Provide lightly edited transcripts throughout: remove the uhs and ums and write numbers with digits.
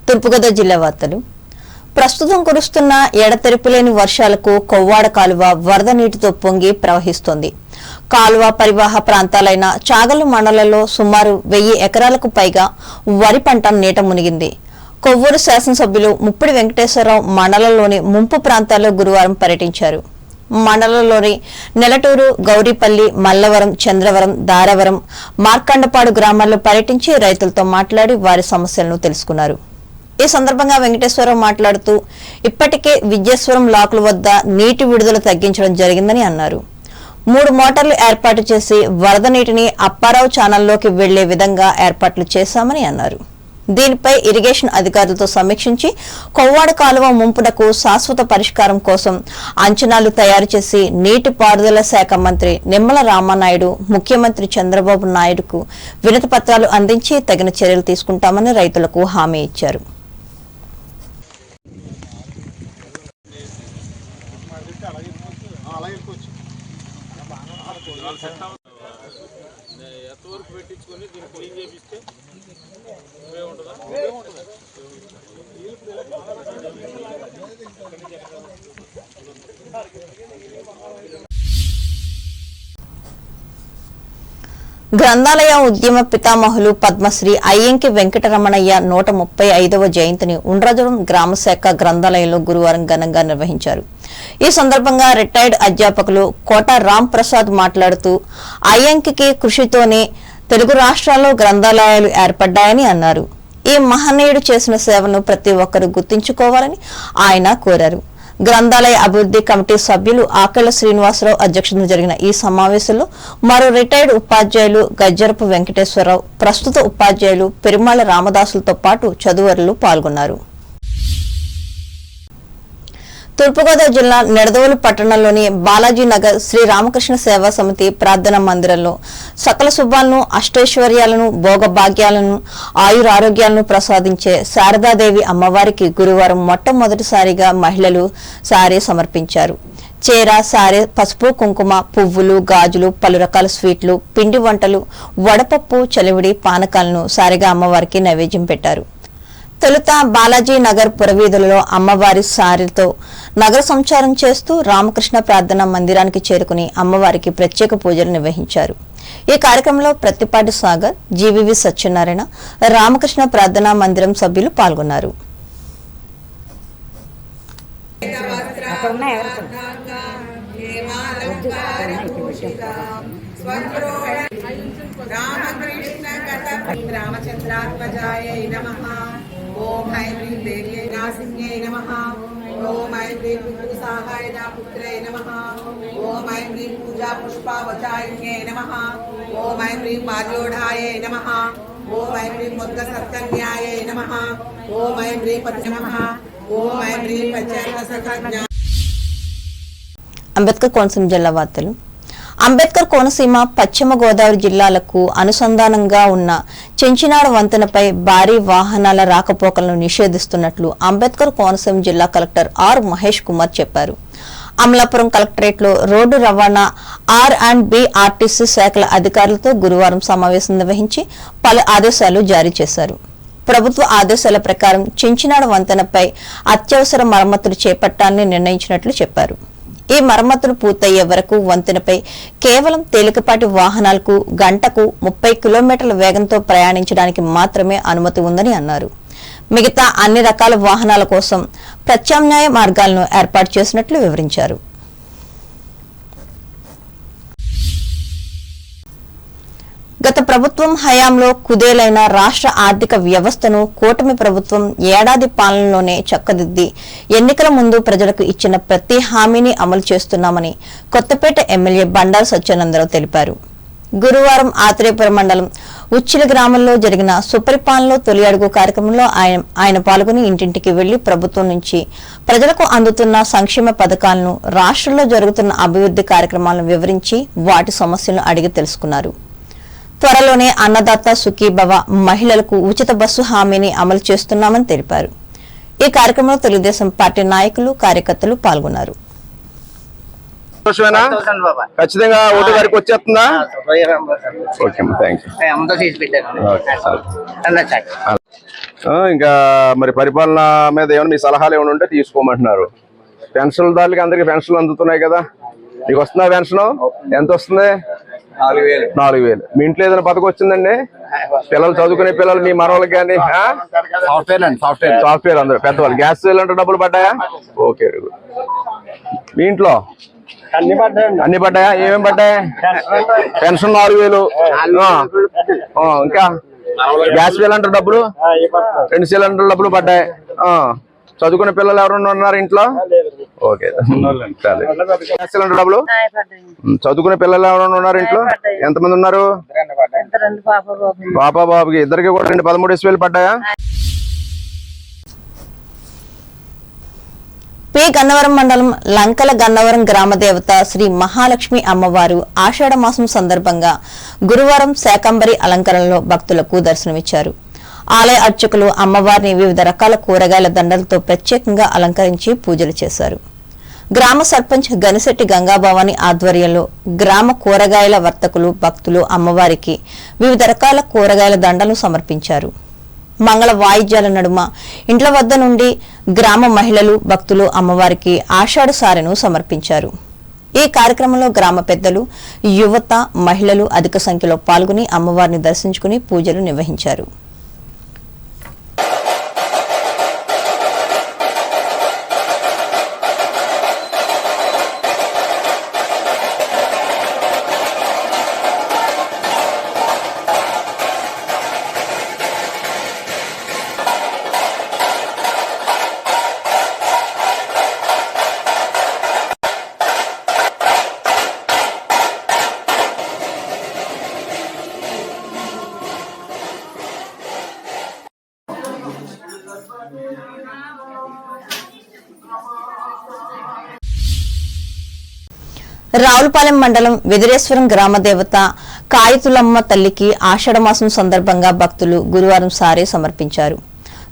తూర్పుగోదావరి జిల్లా వార్తలు. ప్రస్తుతం కురుస్తున్న ఎడతెరిపిలేని వర్షాలకు కొవ్వాడ కాలువ వరద నీటితో పొంగి ప్రవహిస్తోంది. కాలువ పరివాహ ప్రాంతాలైన చాగల్లు మండలంలో సుమారు 1000 ఎకరాలకు పైగా వరి పంట నీట మునిగింది. కొవ్వూరు శాసనసభ్యులు ముప్పిడి వెంకటేశ్వరరావు మండలంలోని ముంపు ప్రాంతాల్లో గురువారం పర్యటించారు. మండలంలోని నెలటూరు, గౌరీపల్లి, మల్లవరం, చంద్రవరం, దారవరం, మార్కండపాడు గ్రామాల్లో పర్యటించి రైతులతో మాట్లాడి వారి సమస్యలను తెలుసుకున్నారు. ఈ సందర్భంగా వెంకటేశ్వరరావు మాట్లాడుతూ ఇప్పటికే విద్యేశ్వరం లాకుల వద్ద నీటి విడుదల తగ్గించడం జరిగిందని అన్నారు. 3 మోటార్లు ఏర్పాటు చేసి వరద నీటిని అప్పారావు ఛానల్లోకి వెళ్లే విధంగా ఏర్పాట్లు చేశామని అన్నారు. దీనిపై ఇరిగేషన్ అధికారులతో సమీక్షించి కొవ్వాడ కాలువ ముంపునకు శాశ్వత పరిష్కారం కోసం అంచనాలు తయారు చేసి నీటిపారుదల శాఖ మంత్రి నిమ్మల రామానాయుడు, ముఖ్యమంత్రి చంద్రబాబు నాయుడుకు వినతి పత్రాలు అందించి తగిన చర్యలు తీసుకుంటామని రైతులకు హామీ ఇచ్చారు. గ్రంథాలయ ఉద్యమ పితామహులు పద్మశ్రీ అయ్యంకి వెంకటరమణయ్య 135వ జయంతిని ఉండ్రాజవరం గ్రామశాఖ గ్రంథాలయంలో గురువారం ఘనంగా నిర్వహించారు. ఈ సందర్భంగా రిటైర్డ్ అధ్యాపకులు కోట రామ్ ప్రసాద్ మాట్లాడుతూ అయ్యంకి కృషితోనే తెలుగు రాష్ట్రాల్లో గ్రంథాలయాలు ఏర్పడ్డాయని అన్నారు. ఈ మహనీయుడు చేసిన సేవను ప్రతి ఒక్కరూ గుర్తుంచుకోవాలని ఆయన కోరారు. గ్రంథాలయ అభివృద్ధి కమిటీ సభ్యులు ఆకెళ్ల శ్రీనివాసరావు అధ్యక్షతన జరిగిన ఈ సమావేశంలో మరో రిటైర్డ్ ఉపాధ్యాయులు గజ్జరపు వెంకటేశ్వరరావు, ప్రస్తుత ఉపాధ్యాయులు పెరుమాళ రామదాసులతో పాటు చదువరులు పాల్గొన్నారు. తూర్పుగోదావరి జిల్లా నిడదవోలు పట్టణంలోని బాలాజీ నగర్ శ్రీ రామకృష్ణ సేవా సమితి ప్రార్థనా మందిరంలో సకల శుభాలను, అష్టైశ్వర్యాలను, భోగభాగ్యాలను, ఆయురారోగ్యాలను ప్రసాదించే శారదాదేవి అమ్మవారికి గురువారం మొట్టమొదటిసారిగా మహిళలు సారీ సమర్పించారు. చీర, సారీ, పసుపు, కుంకుమ, పువ్వులు, గాజులు, పలు రకాల స్వీట్లు, పిండి వంటలు, వడపప్పు, చలివిడి, పానకాలను సారిగా అమ్మవారికి నైవేద్యం పెట్టారు. తొలుత బాలాజీ నగర్ పురవీధులలో అమ్మవారి సారితో నగర సంచారం చేస్తూ రామకృష్ణ ప్రార్థనా మందిరానికి చేరుకుని అమ్మవారికి ప్రత్యేక పూజలు నిర్వహించారు. ఈ కార్యక్రమంలో ప్రత్తిపాటి సాగర్, జీవీవి సత్యనారాయణ, రామకృష్ణ ప్రార్థనా మందిరం సభ్యులు పాల్గొన్నారు. ओम ऐं ह्रीं देव्यै नासिन्यै नमः। ओम ऐं ह्रीं पुत्रसहायना पुत्रै नमः। ओम ऐं ह्रीं पूजा पुष्पावचारिण्यै नमः। ओम ऐं ह्रीं मार्योढायै नमः। ओम ऐं ह्रीं मुद्गसत्कन्यायै नमः। ओम ऐं ह्रीं पति नमः। ओम ऐं ह्रीं पञ्चायतसखज्ञा. అంబేద్కర్ కోనసీమ జిల్లా వార్తలు. అంబేద్కర్ కోనసీమ, పశ్చిమ గోదావరి జిల్లాలకు అనుసంధానంగా ఉన్న చెంచినాడ వంతెనపై భారీ వాహనాల రాకపోకలను నిషేధిస్తున్నట్లు అంబేద్కర్ కోనసీమ జిల్లా కలెక్టర్ ఆర్ మహేష్ కుమార్ చెప్పారు. అమలాపురం కలెక్టరేట్లో రోడ్డు రవాణా, R&B, ఆర్టీసీ శాఖల అధికారులతో గురువారం సమావేశం నిర్వహించి పలు ఆదేశాలు జారీ చేశారు. ప్రభుత్వ ఆదేశాల ప్రకారం చెంచినాడ వంతెనపై అత్యవసర మరమ్మతులు చేపట్టాలని నిర్ణయించినట్లు చెప్పారు. ఈ మరమ్మతులు పూర్తయ్యే వరకు వంతెనపై కేవలం తేలికపాటి వాహనాలకు గంటకు 30 కిలోమీటర్ల వేగంతో ప్రయాణించడానికి మాత్రమే అనుమతి ఉందని అన్నారు. మిగతా అన్ని రకాల వాహనాల కోసం ప్రత్యామ్నాయ మార్గాలను ఏర్పాటు చేసినట్లు వివరించారు. గత ప్రభుత్వం హయాంలో కుదేలైన రాష్ట్ర ఆర్థిక వ్యవస్థను కూటమి ప్రభుత్వం ఏడాది పాలనలోనే చక్కదిద్ది ఎన్నికల ముందు ప్రజలకు ఇచ్చిన ప్రతి హామీని అమలు చేస్తున్నామని కొత్తపేట ఎమ్మెల్యే బండారు సత్యానందరావు తెలిపారు. గురువారం ఆత్రేయపురం మండలం ఉచ్చిల గ్రామంలో జరిగిన సుపరిపాలనలో తొలి అడుగు కార్యక్రమంలో ఆయన పాల్గొని ఇంటింటికి వెళ్లి ప్రభుత్వం నుంచి ప్రజలకు అందుతున్న సంక్షేమ పథకాలను, రాష్ట్రంలో జరుగుతున్న అభివృద్ధి కార్యక్రమాలను వివరించి వాటి సమస్యలను అడిగి తెలుసుకున్నారు. త్వరలోనే అన్నదాత సుఖీభవ, మహిళలకు ఉచిత బస్సు హామీని అమలు చేస్తున్నామని తెలిపారు. ఈ కార్యక్రమంలో తెలుగుదేశం పార్టీ నాయకులు, కార్యకర్తలు పాల్గొన్నారు. ఖచ్చితంగా ఓటు గారికి వచ్చేస్తుందా? ఇంకా మరి పరిపాలన మీద ఏమైనా మీ సలహాలు ఏమైనా ఉంటే తీసుకోమంటున్నారు. పెన్షన్దారులకి అందరికి పెన్షన్లు అందుతున్నాయి కదా, మీకు వస్తుందా పెన్షన్? ఎంత వస్తుంది? 4,000. మీ ఇంట్లో ఏదైనా పథకం వచ్చిందండి? పిల్లలు చదువుకునే పిల్లలు, మీ మనవాళ్ళకి కానీ? సాఫ్ట్వేర్ అందరూ పెద్దవాళ్ళు. గ్యాస్ సిలిండర్ డబ్బులు పడ్డాయా? ఓకే. మీ ఇంట్లో అన్ని పడ్డాయా? ఏమేమి పడ్డాయి? పెన్షన్ 4,000. ఇంకా గ్యాస్ సిలిండర్ డబ్బులు, 2 సిలిండర్ డబ్బులు పడ్డాయి. చదువుకునే పిల్లలు ఎవరైనా ఉన్నారు ఇంట్లో? ఓకే, గ్యాస్ సిలిండర్ డబ్బులు. చదువుకునే పిల్లలు ఎవరైనా ఉన్నారు ఇంట్లో? ఎంతమంది ఉన్నారు? పాప బాబుకి ఇద్దరికి కూడా 13,000 పడ్డాయా? పి గన్నవరం మండలం లంకల గన్నవరం గ్రామ దేవత శ్రీ మహాలక్ష్మి అమ్మవారు ఆషాఢ మాసం సందర్భంగా గురువారం శాకంబరి అలంకరణలో భక్తులకు దర్శనమిచ్చారు. ఆలయ అర్చకులు అమ్మవారిని వివిధ రకాల కూరగాయల దండలతో ప్రత్యేకంగా అలంకరించి పూజలు చేశారు. గ్రామ సర్పంచ్ గనిశెట్టి గంగాభవాని ఆధ్వర్యంలో గ్రామ కూరగాయల వర్తకులు భక్తులు అమ్మవారికి వివిధ రకాల కూరగాయల దండలను సమర్పించారు. మంగళ వాయిద్యాల నడుమ ఇంట్ల వద్ద నుండి గ్రామ మహిళలు భక్తులు అమ్మవారికి ఆషాఢ సారెను సమర్పించారు. ఈ కార్యక్రమంలో గ్రామ పెద్దలు, యువత, మహిళలు అధిక సంఖ్యలో పాల్గొని అమ్మవారిని దర్శించుకుని పూజలు నిర్వహించారు. రావులపాలెం మండలం వెదిరేశ్వరం గ్రామ దేవత కాయతులమ్మ తల్లికి ఆషాఢమాసం సందర్భంగా భక్తులు గురువారం సారే సమర్పించారు.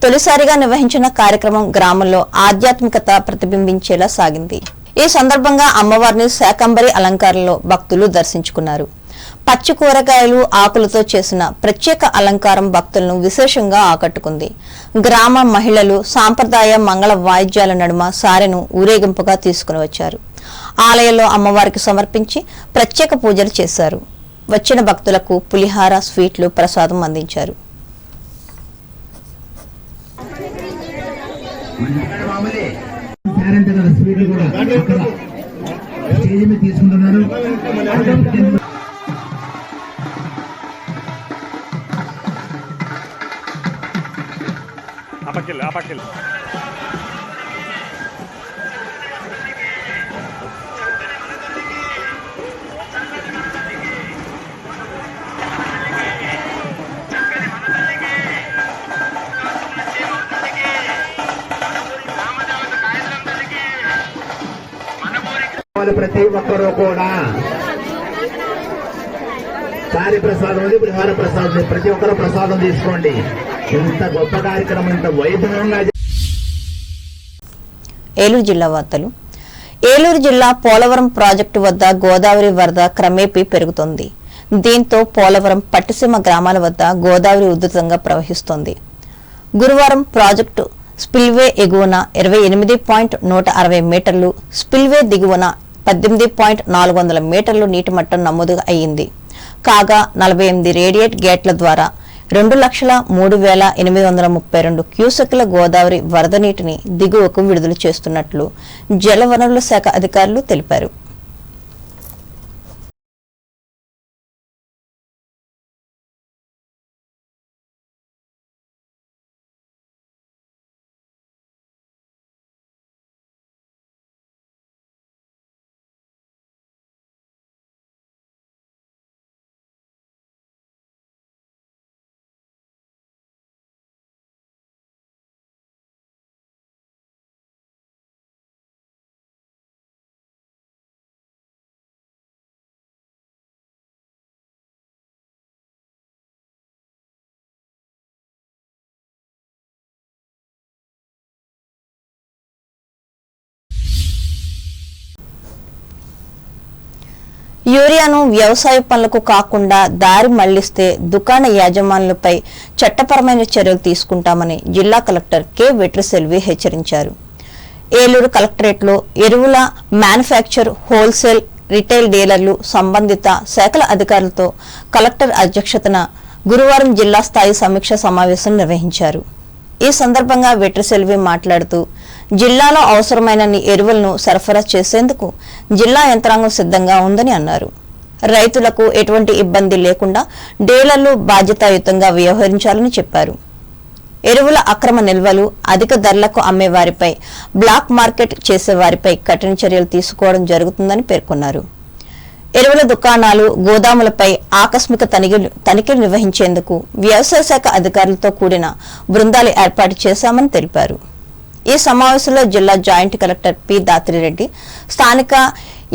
తొలిసారిగా నిర్వహించిన కార్యక్రమం గ్రామంలో ఆధ్యాత్మికత ప్రతిబింబించేలా సాగింది. ఈ సందర్భంగా అమ్మవారిని శాకంబరి అలంకారంలో భక్తులు దర్శించుకున్నారు. పచ్చి కూరగాయలు, ఆకులతో చేసిన ప్రత్యేక అలంకారం భక్తులను విశేషంగా ఆకట్టుకుంది. గ్రామ మహిళలు సాంప్రదాయ మంగళ వాయిద్యాల నడుమ సారెను ఊరేగింపుగా తీసుకుని వచ్చారు. ఆలయంలో అమ్మవారికి సమర్పించి ప్రత్యేక పూజలు చేశారు. వచ్చిన భక్తులకు పులిహార, స్వీట్లు, ప్రసాదం అందించారు. ప్రతి ఒక్కరూ కూడా సారి ప్రసాదం ఉంది, పులిహార ప్రసాదం, ప్రతి ఒక్కరు ప్రసాదం తీసుకోండి. ఇంత గొప్ప కార్యక్రమం, ఇంత వైభవంగా. ఏలూరు జిల్లా వార్తలు. ఏలూరు జిల్లా పోలవరం ప్రాజెక్టు వద్ద గోదావరి వరద క్రమేపీ పెరుగుతోంది. దీంతో పోలవరం, పట్టిసీమ గ్రామాల వద్ద గోదావరి ఉధృతంగా ప్రవహిస్తోంది. గురువారం ప్రాజెక్టు స్పిల్వే ఎగువన 28.160 మీటర్లు, స్పిల్వే దిగువన 18.400 మీటర్లు నీటి మట్టం నమోదు అయ్యింది. కాగా 48 రేడియేట్ గేట్ల ద్వారా 2,03,832 క్యూసెక్ల గోదావరి వరద నీటిని దిగువకు విడుదల చేస్తున్నట్లు జలవనరుల శాఖ అధికారులు తెలిపారు. యూరియాను వ్యవసాయ పనులకు కాకుండా దారి మళ్లిస్తే దుకాణ యాజమానులపై చట్టపరమైన చర్యలు తీసుకుంటామని జిల్లా కలెక్టర్ కె వెట్రిసెల్వి హెచ్చరించారు. ఏలూరు కలెక్టరేట్లో ఎరువుల మ్యానుఫ్యాక్చర్, హోల్సేల్, రిటైల్ డీలర్లు, సంబంధిత శాఖల అధికారులతో కలెక్టర్ అధ్యక్షతన గురువారం జిల్లా స్థాయి సమీక్ష సమావేశం నిర్వహించారు. ఈ సందర్భంగా వెట్రిసెల్వి మాట్లాడుతూ జిల్లాలో అవసరమైనన్ని ఎరువులను సరఫరా చేసేందుకు జిల్లా యంత్రాంగం సిద్ధంగా ఉందని అన్నారు. రైతులకు ఎటువంటి ఇబ్బంది లేకుండా డీలర్లు బాధ్యతాయుతంగా వ్యవహరించాలని చెప్పారు. ఎరువుల అక్రమ నిల్వలు, అధిక ధరలకు అమ్మేవారిపై, బ్లాక్ మార్కెట్ చేసేవారిపై కఠిన చర్యలు తీసుకోవడం జరుగుతుందని పేర్కొన్నారు. ఎరువుల దుకాణాలు, గోదాములపై ఆకస్మిక తనిఖీలు నిర్వహించేందుకు వ్యవసాయ శాఖ అధికారులతో కూడిన బృందాలు ఏర్పాటు చేశామని తెలిపారు. ఈ సమావేశంలో జిల్లా జాయింట్ కలెక్టర్ పి దాత్రిరెడ్డి, స్థానిక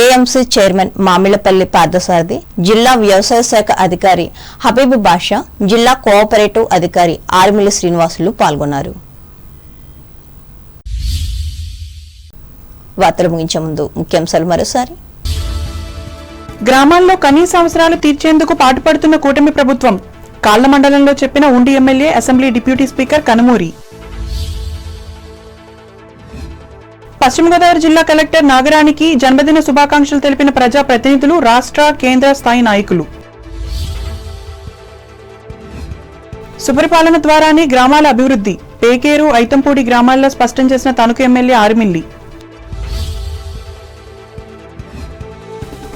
ఏఎంసీ చైర్మన్ మామిళ్లపల్లి పార్థసారథి, జిల్లా వ్యవసాయ శాఖ అధికారి హబీబ్ బాషా, జిల్లా కోఆపరేటివ్ అధికారి ఆర్మిల్లి శ్రీనివాసులు పాల్గొన్నారు. వార్తలు ముగించే ముందు ముఖ్యాంశాలు మరోసారి. గ్రామాల్లో కనీస అవసరాలు తీర్చేందుకు పాటుపడుతున్న కూటమి ప్రభుత్వం, కాళ్ల మండలంలో చెప్పిన ఉండి MLA, assembly deputy speaker Kanumuri. పశ్చిమ గోదావరి జిల్లా కలెక్టర్ నాగరాణికి జన్మదిన శుభాకాంక్షలు తెలిపిన ప్రజా ప్రతినిధులు, రాష్ట్ర, కేంద్ర స్థాయి నాయకులు. సుపరిపాలన ద్వారానే గ్రామాల అభివృద్ధి, పేకేరు, ఐతంపూడి గ్రామాల్లో స్పష్టం చేసిన తణుకు ఎమ్మెల్యే ఆర్మిల్లి.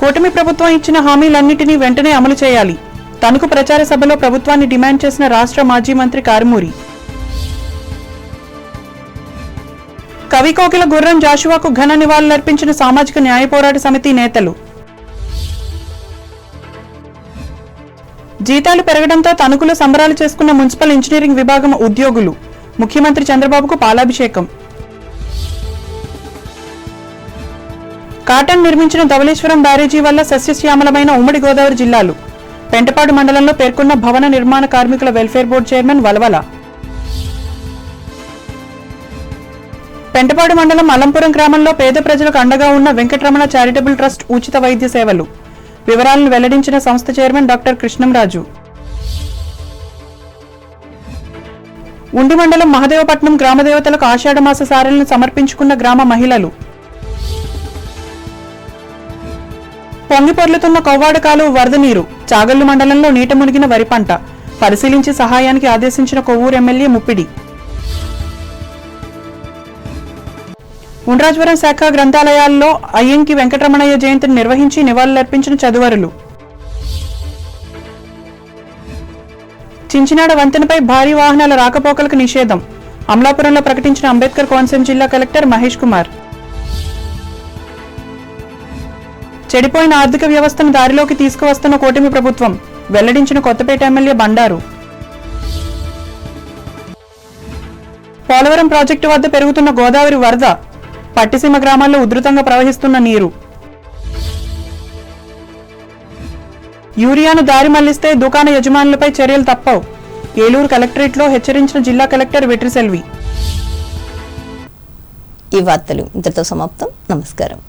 కూటమి ప్రభుత్వం ఇచ్చిన హామీలన్నింటినీ వెంటనే అమలు చేయాలి, తణుకు ప్రచార సభలో ప్రభుత్వాన్ని డిమాండ్ చేసిన రాష్ట్ర మాజీ మంత్రి కారుమూరి. కవికోకిల గుర్రం జాషువాకు ఘన నివాళులర్పించిన సామాజిక న్యాయ పోరాట సమితి నేతలు. జీతాలు పెరగడంతో తణుకులో సంబరాలు చేసుకున్న మున్సిపల్ ఇంజనీరింగ్ విభాగం ఉద్యోగులు, ముఖ్యమంత్రి చంద్రబాబుకు పాలాభిషేకం. కాటన్ నిర్మించిన ధవళేశ్వరం బ్యారేజీ వల్ల సస్యశ్యామలమైన ఉమ్మడి గోదావరి జిల్లాలు, పెంటపాడు మండలంలో పేర్కొన్న భవన నిర్మాణ కార్మికుల welfare board chairman Valavala. Pentapadu మండలం అలంపురం గ్రామంలో పేద ప్రజలకు అండగా ఉన్న వెంకటరమణ చారిటబుల్ ట్రస్ట్ ఉచిత వైద్య సేవలు, వివరాలను వెల్లడించిన సంస్థ చైర్మన్ డాక్టర్ కృష్ణంరాజు. ఉండి మండలం మహదేవపట్నం గ్రామదేవతలకు ఆషాఢమాస సారెలను సమర్పించుకున్న గ్రామ మహిళలు. పొంగిపొర్లుతున్న కొవ్వాడ కాలువ వరద నీరు, చాగల్లు మండలంలో నీట మునిగిన వరి పంట, పరిశీలించి సహాయానికి ఆదేశించిన కొవ్వూరు ఎమ్మెల్యే ముప్పిడి. ఉండ్రాజవరం శాఖ గ్రంథాలయాల్లో అయ్యంకి వెంకటరమణయ్య జయంతిని నిర్వహించి నివాళులర్పించిన చదువరులు. చించినాడ వంతెనపై భారీ వాహనాల రాకపోకలకు నిషేధం, అమలాపురంలో ప్రకటించిన అంబేద్కర్ కోనసీమ జిల్లా కలెక్టర్ మహేష్ కుమార్. చెడిపోయిన ఆర్థిక వ్యవస్థను దారిలోకి తీసుకువస్తున్న కూటమి ప్రభుత్వం, వెల్లడించిన కొత్తపేట ఎమ్మెల్యే బండారు. పోలవరం ప్రాజెక్టు వద్ద పెరుగుతున్న గోదావరి వరద, పట్టిసీమ గ్రామాల్లో ఉధృతంగా ప్రవహిస్తున్న నీరు. యూరియాను దారి మళ్లిస్తే దుకాణ యజమానులపై చర్యలు తప్పవు, ఏలూరు కలెక్టరేట్లో హెచ్చరించిన జిల్లా కలెక్టర్ వెట్రిసెల్వి. ఈ వార్తలు ఇంతతో సమాప్తం. నమస్కారం.